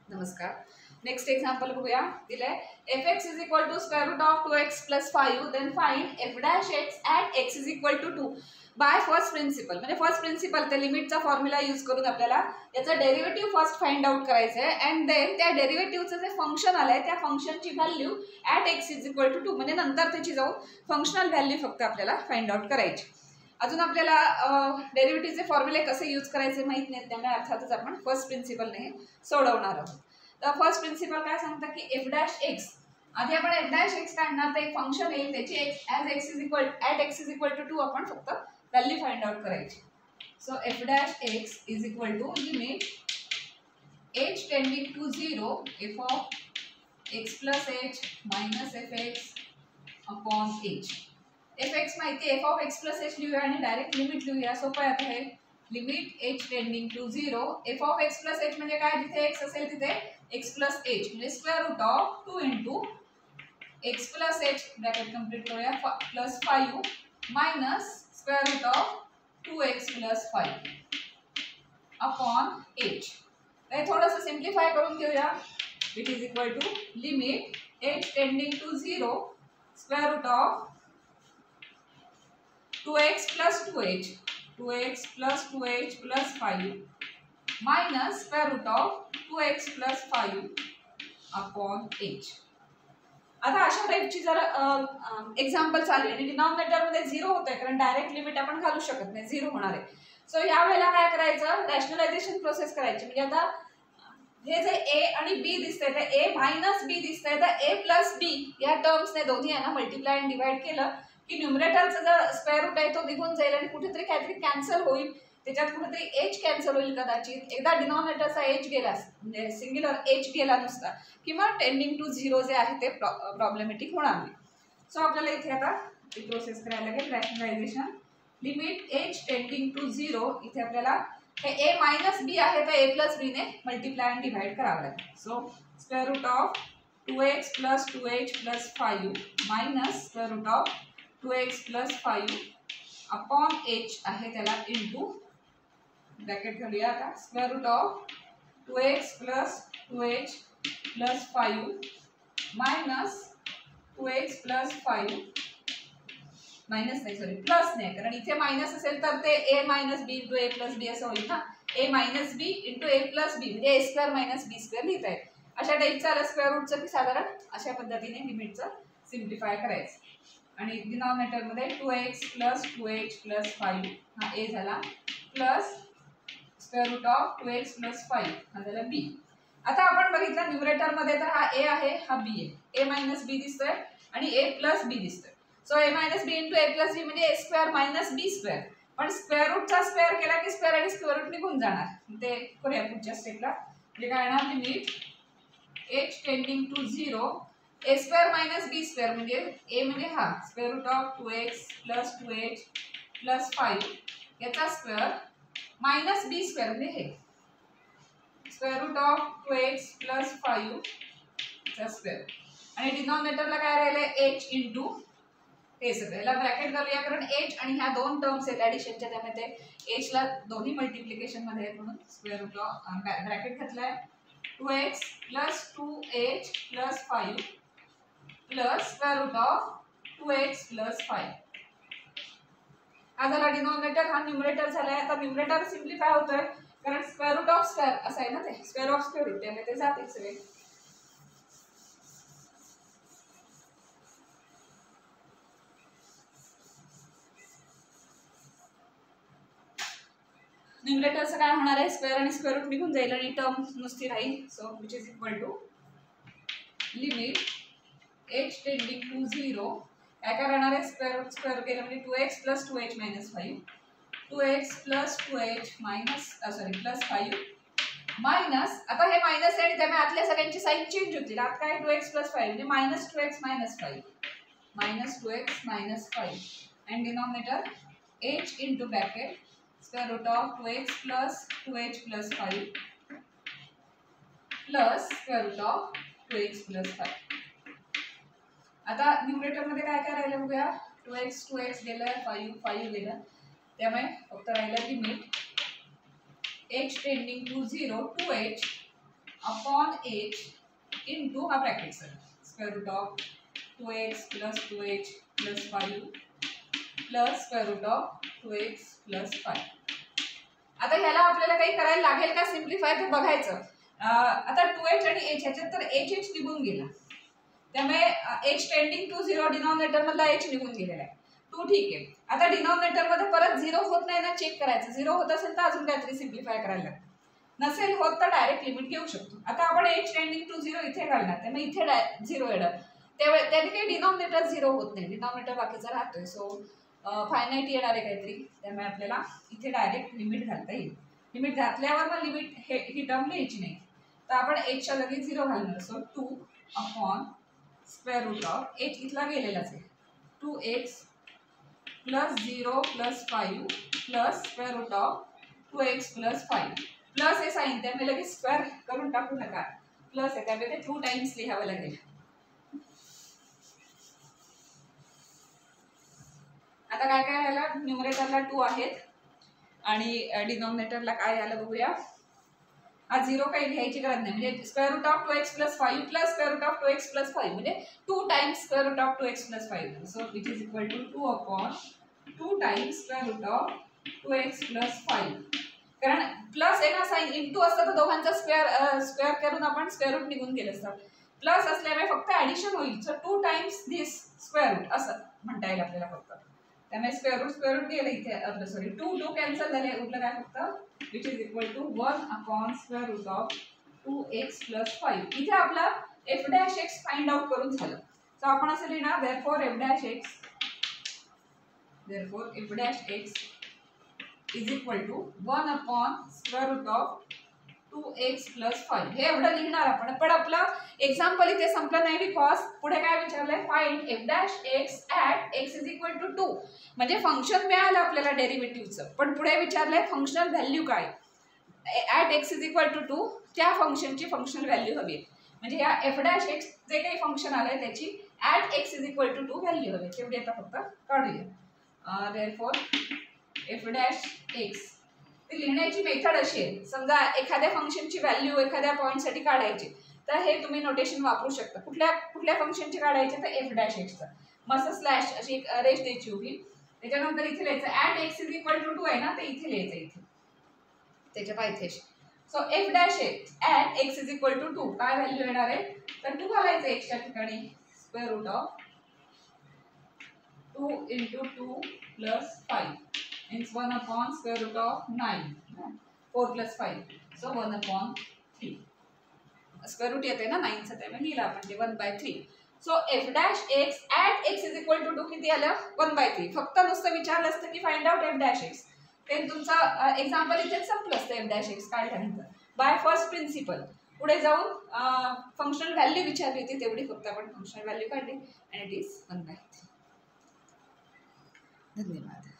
नमस्कार. Next example बघूया. दिलंय fx is equal to square root of 2x plus 5 then find f dash x at x is equal to 2 by first principle. म्हणजे first principle ते लिमिटचा formula use करून आपल्याला याचा derivative first find out करायचं आहे अँड देन त्या डेरिव्हेटिव्हचं जे फंक्शन आलंय त्या फंक्शनची value at x is equal to 2 म्हणजे नंतर त्याची जाऊन फंक्शनल व्हॅल्यू फक्त आपल्याला फाइंड आउट करायची. अजून आपल्याला डेरिव्हेटिव्हचे फॉर्म्युले कसे यूज करायचे माहित नाहीत, त्यामुळे अर्थातच आपण फर्स्ट प्रिन्सिपलने सोडवणार आहोत. तर फर्स्ट प्रिन्सिपल काय सांगतं की एफ डॅश एक्स, आधी आपण एफ डॅश एक्स काढणार तर एक फंक्शन येईल त्याची x is equal at x is equal to 2 आपण फक्त व्हॅल्यू फाइंड आउट करायची. So f dash x is equal to limit H tending to 0 f of x plus h minus f x upon h. F x माहिती आहे, f of x plus h लिहूया आणि direct limit लिहूया. सोपं आहे आता हे. Limit H tending to 0 f of x plus H म्हणजे काय, जिथे एक्स असेल तिथे एक्स प्लस एच म्हणजे square root of 2 into X plus H bracket complete करूया plus 5 minus square root of 2x plus 5 upon H. हे थोडंसं simplify करून घेऊया. It is equal to limit H tending to 0 square root of 2x plus 2h, 2x plus 2h plus 5 minus square root of 2x plus 5 upon h. आता अशा टाइपची जर example चालू आहे आणि डिनॉमिनेटर मध्ये 0 होतंय कारण डायरेक्ट लिमिट आपण घालू शकत नाही, 0 होणार आहे. सो या वेळेला काय करायचं, रॅशनलायझेशन प्रोसेस करायची. म्हणजे आता हे जे a आणि b दिसतंय ते a मायनस b दिसतंय तर a प्लस b या टर्म्सने दोन्ही आहे ना मल्टिप्लाय अँड डिवाइड केलं की न्यूमरेटरचा जो स्क्वेअर रूट आहे तो निघून जाईल आणि कुठेतरी काहीतरी कॅन्सल होईल, त्याच्यात कुठेतरी एच कॅन्सल होईल कदाचित. एकदा डिनॉमिनेटरचा एच गेला म्हणजे सिंग्युलर एच गेला नुसता किंवा टेंडिंग टू 0 जे आहे ते प्रॉब्लेमॅटिक होणार नाही. सो आपल्याला इथे आता प्रोसेस करायला लागेल rationalisation. Limit H tending to 0 इथे आपल्याला हे a मायनस बी आहे तर a प्लस बी ने मल्टिप्लाय अँड डिवाइड करावं लागेल. So square root of 2x plus 2h plus 5 minus square root of 2x plus 5 upon h आहे त्याला इंटू ब्रॅकेट घालूया आता square root of 2x plus 2h plus 5 minus 2x plus 5 minus नाही sorry plus नाही, कारण इथे minus असेल तर ते a minus B into A plus B असं होईल ना. a minus B into A plus B म्हणजे A square minus B square लिहिता येईल. अशा टाईपचं स्क्वेअर रूटचं की साधारण अशा पद्धतीने लिमिटचं सिम्प्लिफाय करायचं. आणि डिनॉमिनेटर मध्ये 2x प्लस 2h प्लस 5 हा a झाला plus square root of 2x plus 5 हा झाला b. आता आपण बघितलं न्यूमरेटर मध्ये तर हा a आहे हा b आहे. a मायनस बी दिसतोय आणि a प्लस बी दिसतोय. So a minus B into A plus B म्हणजे A square minus B square. पण स्क्वेअर रूटचा स्क्वेअर केला की स्क्वेअर आणि स्क्वेअर रूट निघून जाणार. ते करूया पुढच्या स्टेपला. म्हणजे काय येणार limit h tending to 0 a square minus B square म्हणजे a म्हणजे हा square root of 2x plus 2h plus 5 याचा स्क्वेअर मायनस बी स्क्वेअर म्हणजे हे square root of 2x plus 5 चा स्क्वेअर आणि डिनॉमिनेटरला काय राहिलंय h इंटू हे सगळं. याला ब्रॅकेट घालूया कारण h आणि ह्या दोन टर्म्स आहेत ॲडिशनच्या, त्यामुळे ते h ला दोन्ही मल्टिप्लिकेशन मध्ये आहेत म्हणून स्क्वेअर रूट ऑफ ब्रॅकेट घातलाय 2x plus 2h plus 5 plus square root of 2x plus 5 हा झाला डिनॉमिनेटर. हा न्यूमरेटर झालाय. आता न्यूमरेटर सिम्प्लिफाय होतोय कारण स्क्वेअर रूट ऑफ स्क्वेअर असं आहे ना, ते स्क्वेअर ऑफ स्क्वेअर रूट त्यामुळे ते जातील सगळे. न्यूमरेटरचं काय होणार आहे, स्क्वेअर आणि स्क्वेअर रूट निघून जाईल आणि टर्म नुसती राहील. So which is equal to limit h tending to 0 काय काय राहणार आहे, स्क्वेअर रूट स्क्वेअर केलं म्हणजे 2x plus 2h minus 5 2x plus 2h minus sorry plus 5 minus आता हे मायनस आहे आणि त्यामुळे आतल्या सगळ्यांची साईन चेंज होतील. आत काय 2x प्लस 5 म्हणजे minus 2x minus 5 minus 2x minus 5 and denominator h into bracket square root of 2x plus 2h plus 5 plus square root of 2x plus 5. आता न्यूमरेटर मध्ये काय काय राहिलं बघूया. 2x गेलं 5 गेलं त्यामुळे फक्त राहिलं limit h tending to 0 2h upon H into हा bracket sir square root of 2x plus 2h plus 5 plus square root of 2x plus 5. आता ह्याला आपल्याला काही करायला लागेल का सिम्प्लिफाय ते बघायचं. आता 2h आणि h ह्याच्यात तर h निघून गेला, त्यामुळे h टेंडिंग टू 0 डिनॉमिनेटर मधला h निघून गेलेला आहे. 2 ठीक आहे. आता डिनॉमिनेटर मध्ये परत 0 होत नाही ना, चेक करायचं. 0 होत असेल तर अजून काहीतरी सिम्प्लिफाय करायला लागतं, नसेल होत तर डायरेक्ट लिमिट घेऊ शकतो. आता आपण h टेंडिंग टू 0 इथे काढणार, त्यामुळे इथे 0 येणार, त्याने काही डिनॉमिनेटर 0 होत नाही, डिनॉमिनेटर बाकीचा राहतोय. सो फायनाईट येणार आहे काहीतरी, त्यामुळे आपल्याला इथे डायरेक्ट लिमिट घालता येईल. लिमिट घातल्यावर मग लिमिट ही टर्म लिहायची नाही, तर आपण एचच्या जागी 0 घालणार. So 2 upon square root of h इथला गेलेलाच आहे 2x plus 0 plus 5 plus square root of 2x plus 5 plus हे साईन त्यामुळे लगेच स्क्वेअर करून टाकू नका, प्लस आहे त्यामुळे ते 2 टाइम्स लिहावं लागेल. आता काय काय आला, न्यूमरेटरला 2 आहेत आणि डिनॉमिनेटरला काय आलं बघूया. हा 0 काही लिहायची गरज नाही, म्हणजे square root of 2x plus 5 plus square root of 2x plus 5 म्हणजे 2 times square root of 2x plus 5. So which is equal to 2 upon 2 times square root of 2x plus 5. कारण प्लस आहे ना साइन, इंटू असतं तर दोघांचा square करून आपण square route निघून गेलं असतं. प्लस असल्यामुळे फक्त ॲडिशन होईल. So 2 times this square root असं म्हणता येईल आपल्याला फक्त. त्यामुळे स्क्वेअर रूट गेलं इथे, आपलं सॉरी 2 कॅन्सल झाले, उरलं काय फक्त which is equal to 1 upon square root of 2x plus 5. इथे आपला f dash x find out करून झालं. सो आपण असं लिहिणार therefore f dash x is equal to 1 upon square root of 2x plus 5. हे एवढं लिहिणार आपण, पण आपलं एक्झाम्पल इथे संपलं नाही, बिकॉज पुढे काय विचारलंय, find f dash x at x is equal to 2. म्हणजे फंक्शन मिळालं आपल्याला डेरिव्हेटिव्हचं, पण पुढे विचारलंय फंक्शनल व्हॅल्यू काय, at x is equal to 2 त्या फंक्शनची फंक्शनल व्हॅल्यू हवी आहे. म्हणजे या f डॅश x जे काही फंक्शन आलंय त्याची at x is equal to 2 value हवी, तेवढी आता फक्त काढूया. therefore f डॅश x ती लिहिण्याची मेथड अशी आहे, समजा एखाद्या फंक्शनची व्हॅल्यू एखाद्या पॉईंटसाठी काढायची, तर हे तुम्ही नोटेशन वापरू शकता. कुठल्या फंक्शनची काढायची, तर f डॅश एक्सचं मस्त स्लॅश अशी एक रेष द्यायची उभी, त्याच्यानंतर इथे लिहायचं at x is equal to 2 आहे ना, ते इथे लिहायचं इथे त्याच्या पायथ्याशी. So f dash x at x is equal to 2 काय व्हॅल्यू येणार आहे, तर 2 घालायचं एक्सच्या ठिकाणी square root of 2 into 2 plus 5 means 1 upon square root of 9. 4 plus 5. So 1 upon 3. Square root येते ना 9 चं, त्यामुळे लिहिलं आपण ते 1/3. So f dash x at x is equal to 2 किती आलं 1/3. फक्त नुसतं विचारलं असतं की find out f dash x. ते तुमचं एक्झाम्पल इथे संपलं असतं f dash x काढल्यानंतर बाय फर्स्ट प्रिन्सिपल. पुढे जाऊन फंक्शनल व्हॅल्यू विचारली होती, तेवढी फक्त आपण फंक्शनल व्हॅल्यू काढली आणि इट इज 1/3. धन्यवाद.